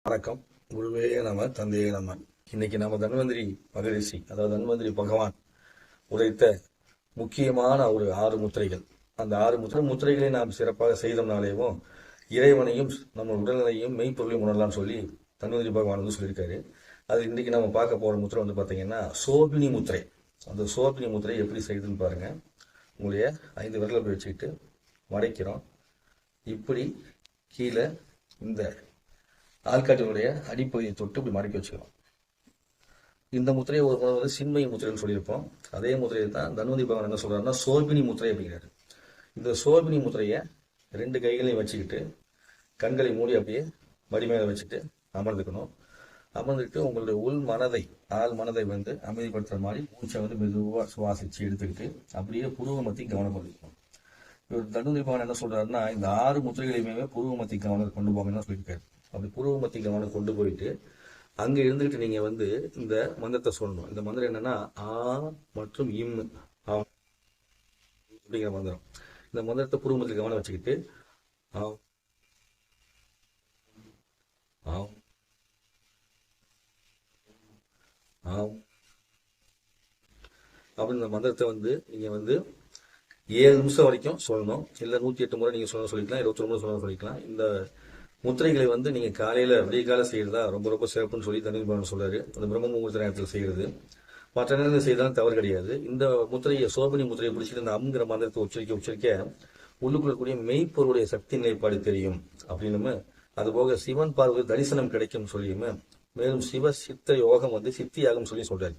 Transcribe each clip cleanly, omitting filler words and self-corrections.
வணக்கம். குருவே நம, தந்தையே நம. இன்னைக்கு நம்ம தன்வந்திரி மகரிஷி, அதாவது தன்வந்திரி பகவான் உரைத்த முக்கியமான ஒரு 6 முத்திரைகள். அந்த 6 முத்திரைகளை நாம் சிறப்பாக செய்தோம்னாலேயும் இறைவனையும் நம்ம உடல்நிலையும் மெய்ப்பொருளையும் உணரலாம்னு சொல்லி தன்வந்திரி பகவான் வந்து சொல்லியிருக்காரு. அது இன்னைக்கு நம்ம பார்க்க போற முத்திரை வந்து பார்த்தீங்கன்னா சோபினி முத்திரை. அந்த சோபினி முத்திரை எப்படி செய்யுதுன்னு பாருங்க. உங்களுடைய 5 விரலை போய் வச்சுக்கிட்டு மடைக்கிறோம். இப்படி கீழே இந்த ஆள்காட்டினுடைய அடிப்பகுதியை தொட்டு இப்படி மடக்கி வச்சுக்கிறோம். இந்த முத்திரையை ஒரு முறை வந்து சின்மய முத்திரைன்னு சொல்லியிருப்போம். அதே முத்திரையை தான் தன்வந்திரி பகவான் என்ன சொல்றாருன்னா சோபினி முத்திரை அப்படிங்கிறாரு. இந்த சோபினி முத்திரையை 2 கைகளையும் வச்சுக்கிட்டு கண்களை மூடி அப்படியே மடி மேலே வச்சுட்டு அமர்ந்துக்கணும். அமர்ந்துட்டு உங்களுடைய உள் மனதை ஆள் மனதை வந்து அமைதிப்படுத்துற மாதிரி மூச்சை வந்து மெதுவாக சுவாசிச்சு எடுத்துக்கிட்டு அப்படியே புருவ மத்தி கவனம் பண்ணிக்கணும். இவர் தன்வந்திரி பகவான் என்ன சொல்றாருன்னா இந்த 6 முத்திரைகளையுமே புருவ மத்தி கவனம் கொண்டு போங்கன்னு சொல்லியிருக்காரு. அப்படி புருவ மத்தி கவனம் கொண்டு போயிட்டு அங்க இருந்துகிட்டு நீங்க வந்து இந்த மந்திரத்தை சொல்லணும். இந்த மந்திரம் என்னன்னா ஆ மற்றும் இம் அப்படிங்கிற மந்திரம். இந்த மந்திரத்தை புருவ மத்தி கவனம் வச்சுக்கிட்டு ஆ ஆம் ஆம் அப்படின்னு இந்த மந்திரத்தை வந்து நீங்க வந்து 7 நிமிஷம் வரைக்கும் சொல்லணும். இல்லை 108 முறை நீங்க சொல்லிக்கலாம், 21 முறை சொல்லிக்கலாம். இந்த முத்திரைகளை வந்து நீங்க காலையில விடிய கால செய்யறதா ரொம்ப ரொம்ப சிறப்புன்னு சொல்லி தன்வந்திரி பகவான் சொல்றாரு. அந்த பிரம்ம முகூர்த்த நேரத்தில் செய்யறது மற்ற நேரத்தில் செய்தாலும் தவறு கிடையாது. இந்த முத்திரையை சோபனி முத்திரையை பிடிச்சிட்டு இந்த அம்ங்கிற மந்திரத்தை உச்சரிக்க உள்ளுக்குள்ள கூடிய மெய்ப்பொருளுடைய சக்தி நிலைப்பாடு தெரியும் அப்படின்னு, அதுபோக சிவன் பார்வை தரிசனம் கிடைக்கும் சொல்லியுமே, மேலும் சிவ சித்த யோகம் வந்து சித்தி யாகம் சொல்லி சொல்றாரு.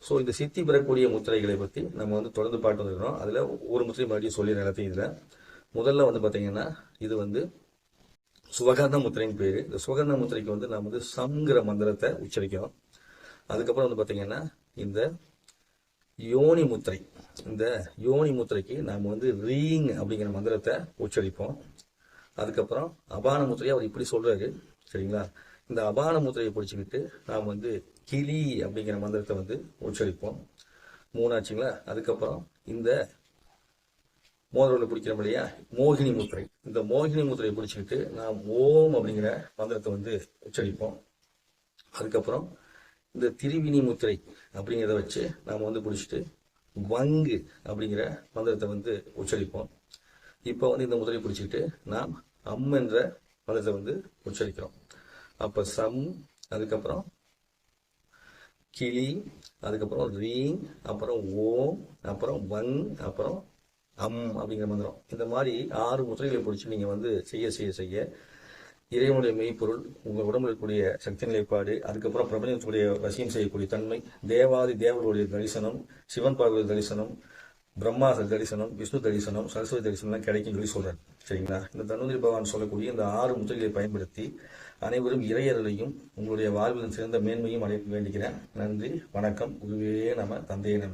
ஸோ இந்த சித்தி பெறக்கூடிய முத்திரைகளை பத்தி நம்ம வந்து தொடர்ந்து பாட்டு வந்துருக்கிறோம். அதுல ஒரு முத்திரை மறுபடியும் சொல்லி எல்லாத்தையும் இதுல முதல்ல வந்து பாத்தீங்கன்னா இது வந்து சுவகர்ண முத்திரைன்னு பேரு. இந்த சுவகர்ண முத்திரைக்கு வந்து நம்ம வந்து சம்ங்கிற மந்திரத்தை உச்சரிக்கிறோம். அதுக்கப்புறம் வந்து பாத்தீங்கன்னா இந்த யோனி முத்திரை, இந்த யோனி முத்திரைக்கு நாம வந்து ரீங் அப்படிங்கிற மந்திரத்தை உச்சரிப்போம். அதுக்கப்புறம் அபான முத்திரையை அவர் இப்படி சொல்றாரு, சரிங்களா? இந்த அபான முத்திரையை பிடிச்சிக்கிட்டு நாம் வந்து கிளி அப்படிங்கிற மந்திரத்தை வந்து உச்சரிப்போம். 3 ஆச்சுங்களா? அதுக்கப்புறம் இந்த மோதிரவில் பிடிக்கிறோம் இல்லையா, மோகினி முத்திரை. இந்த மோகினி முத்திரையை பிடிச்சிக்கிட்டு நாம் ஓம் அப்படிங்கிற மந்திரத்தை வந்து உச்சரிப்போம். அதுக்கப்புறம் இந்த திரிவினி முத்திரை அப்படிங்கிறத வச்சு நாம் வந்து பிடிச்சிட்டு வங்கு அப்படிங்கிற மந்திரத்தை வந்து உச்சரிப்போம். இப்போ வந்து இந்த முத்திரையை பிடிச்சிக்கிட்டு நாம் அம் என்ற மந்திரத்தை வந்து உச்சரிக்கிறோம். அப்போ சம், அதுக்கப்புறம் கிளி, அதுக்கப்புறம் ரீங், அப்புறம் ஓம், அப்புறம் வங், அப்புறம் அம் அப்படிங்கிற மந்திரம். இந்த மாதிரி 6 முத்திரைகளை பிடிச்சி நீங்க வந்து செய்ய இறைவனுடைய மெய்ப்பொருள், உங்க உடம்புல இருக்கக்கூடிய சக்தி நிலைப்பாடு, அதுக்கப்புறம் பிரபஞ்சத்துடைய வசியம் செய்யக்கூடிய தன்மை, தேவாதி தேவர்களுடைய தரிசனம், சிவன் பார்வதி தரிசனம், பிரம்மா தரிசனம், விஷ்ணு தரிசனம், சரஸ்வதி தரிசனம் கிடைக்கும் சொல்லி சொல்றாரு, சரிங்களா? இந்த தன்வந்திரி பகவான் சொல்லக்கூடிய இந்த 6 முத்திரைகளை பயன்படுத்தி அனைவரும் இறையர்களையும் உங்களுடைய வாழ்வில் சிறந்த மேன்மையும் அடைய வேண்டுகிறேன். நன்றி, வணக்கம். குருவே நம, தந்தையே நம.